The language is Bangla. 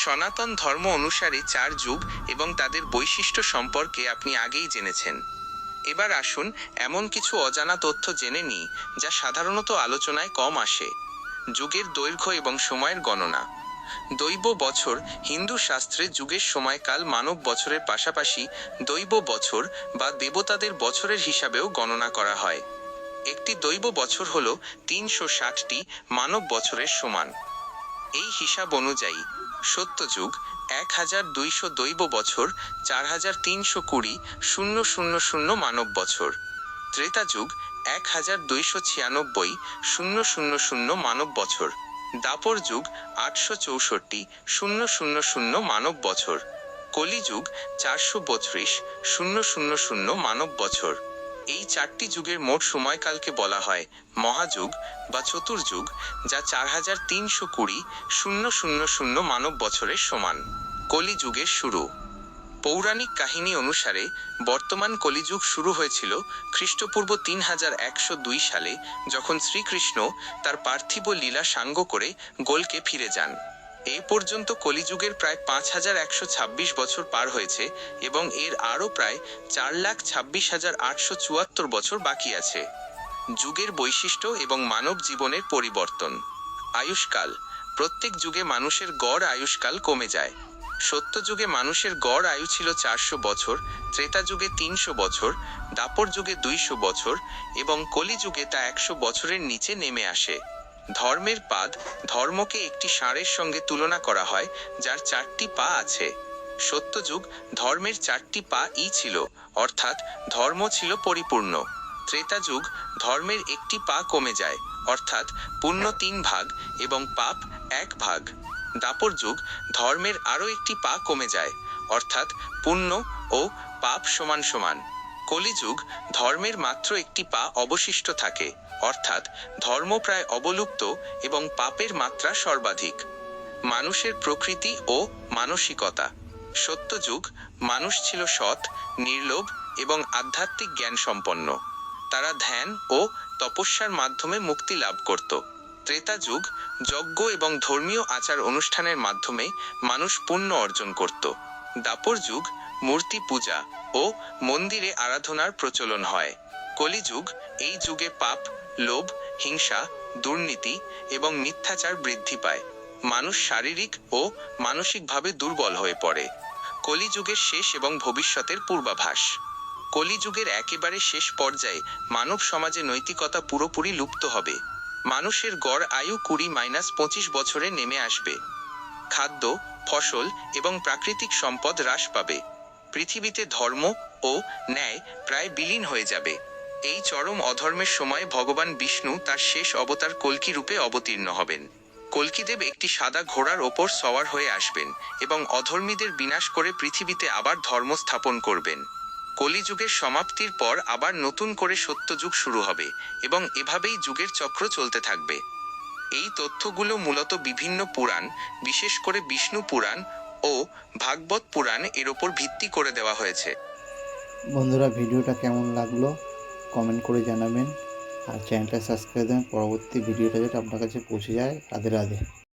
সনাতন ধর্ম অনুসারে 4 যুগ এবং তাদের বৈশিষ্ট্য সম্পর্কে আপনি আগেই জেনেছেন। এবার আসুন এমন কিছু অজানা তথ্য জেনে নিই যা সাধারণত আলোচনায় কম আসে। যুগের দৈর্ঘ্য এবং সময়ের গণনা। দৈব বছর হিন্দু শাস্ত্রে যুগের সময়কাল মানব বছরের পাশাপাশি দৈব বছর বা দেবতাদের বছরের হিসাবেও গণনা করা হয়। একটি দৈব বছর হল 360টি মানব বছরের সমান। এই হিসাব অনুযায়ী সত্যযুগ 1200 দৈব বছর, 4320,000 মানব বছর। ত্রেতাযুগ 1296,000 মানব বছর। দাপর যুগ 864,000 মানব বছর। কলিযুগ 432,000 মানব বছর। এই 4টি যুগের মোট সময়কালকে বলা হয় মহাযুগ বা চতুর্যুগ, যা 4320,000 মানব বছরের সমান। কলিযুগের শুরু। পৌরাণিক কাহিনী অনুসারে বর্তমান কলিযুগ শুরু হয়েছিল খ্রিস্টপূর্ব 3102 সালে, যখন শ্রীকৃষ্ণ তার পার্থিব লীলা সাঙ্গ করে গোলকে ফিরে যান। এই পর্যন্ত কলিযুগের প্রায় 5126 বছর পার হয়েছে এবং এর আরও প্রায় 4,26,874 বছর বাকি আছে। যুগের বৈশিষ্ট্য এবং মানব জীবনের পরিবর্তন। আয়ুষ্কাল। প্রত্যেক যুগে মানুষের গড় আয়ুষ্কাল কমে যায়। সত্যযুগে মানুষের গড় আয়ু ছিল 400 বছর, ত্রেতা যুগে 300 বছর, দাপর যুগে 200 বছর এবং কলিযুগে তা 100 বছরের নিচে নেমে আসে। ধর্মের পাদ। ধর্মকে একটি ষাঁড়ের সঙ্গে তুলনা করা হয় যার 4টি পা আছে। সত্যযুগ ধর্মের 4টি পা ছিল, অর্থাৎ ধর্ম ছিল পরিপূর্ণ। ত্রেতা যুগ ধর্মের একটি পা কমে যায়, অর্থাৎ পুণ্য 3 ভাগ এবং পাপ 1 ভাগ। দাপর যুগ ধর্মের আরও একটি পা কমে যায়, অর্থাৎ পুণ্য ও পাপ সমান সমান। কলিযুগ ধর্মের মাত্র একটি পা অবশিষ্ট থাকে, অর্থাৎ ধর্ম প্রায় অবলুপ্ত এবং পাপের মাত্রা সর্বাধিক। মানুষের প্রকৃতি ও মানসিকতা। সত্যযুগ মানুষ ছিল সৎ, নির্লোভ এবং আধ্যাত্মিক জ্ঞান সম্পন্ন। তারা ধ্যান ও তপস্যার মাধ্যমে মুক্তি লাভ করত। ত্রেতা যুগ যজ্ঞ এবং ধর্মীয় আচার অনুষ্ঠানের মাধ্যমে মানুষ পুণ্য অর্জন করত। দাপর যুগ মূর্তি পূজা ও মন্দিরে আরাধনার প্রচলন হয়। কলিযুগ এই যুগে পাপ, লোভ, হিংসা, দুর্নীতি এবং মিথ্যাচার বৃদ্ধি পায়। মানুষ শারীরিক ও মানসিকভাবে দুর্বল হয়ে পড়ে। কলিযুগের শেষ এবং ভবিষ্যতের পূর্বাভাস। কলিযুগের একেবারে শেষ পর্যায়ে মানব সমাজে নৈতিকতা পুরোপুরি লুপ্ত হবে। মানুষের গড় আয়ু 20-25 বছরে নেমে আসবে। খাদ্য, ফসল এবং প্রাকৃতিক সম্পদ হ্রাস পাবে। পৃথিবীতে ধর্ম ও ন্যায় প্রায় বিলীন হয়ে যাবে। এই চরম অধর্মের সময় ভগবান বিষ্ণু তার শেষ অবতার কল্কি রূপে অবতীর্ণ হবেন। কল্কিদেব একটি সাদা ঘোড়ার ওপর সওয়ার হয়ে আসবেন এবং অধর্মীদের বিনাশ করে পৃথিবীতে আবার ধর্ম স্থাপন করবেন। কলিযুগের সমাপ্তির পর আবার নতুন করে সত্যযুগ শুরু হবে এবং এভাবেই যুগের চক্র চলতে থাকবে। এই তথ্যগুলো মূলত বিভিন্ন পুরাণ, বিশেষ করে বিষ্ণু পুরাণ ও ভাগবত পুরাণ এর ওপর ভিত্তি করে দেওয়া হয়েছে। বন্ধুরা, ভিডিওটা কেমন লাগলো কমেন্ট করে জানাবেন আর চ্যানেলটা সাবস্ক্রাইব দেবেন পরবর্তী ভিডিওটা যাতে আপনার কাছে পৌঁছে যায়। রাধে রাধে।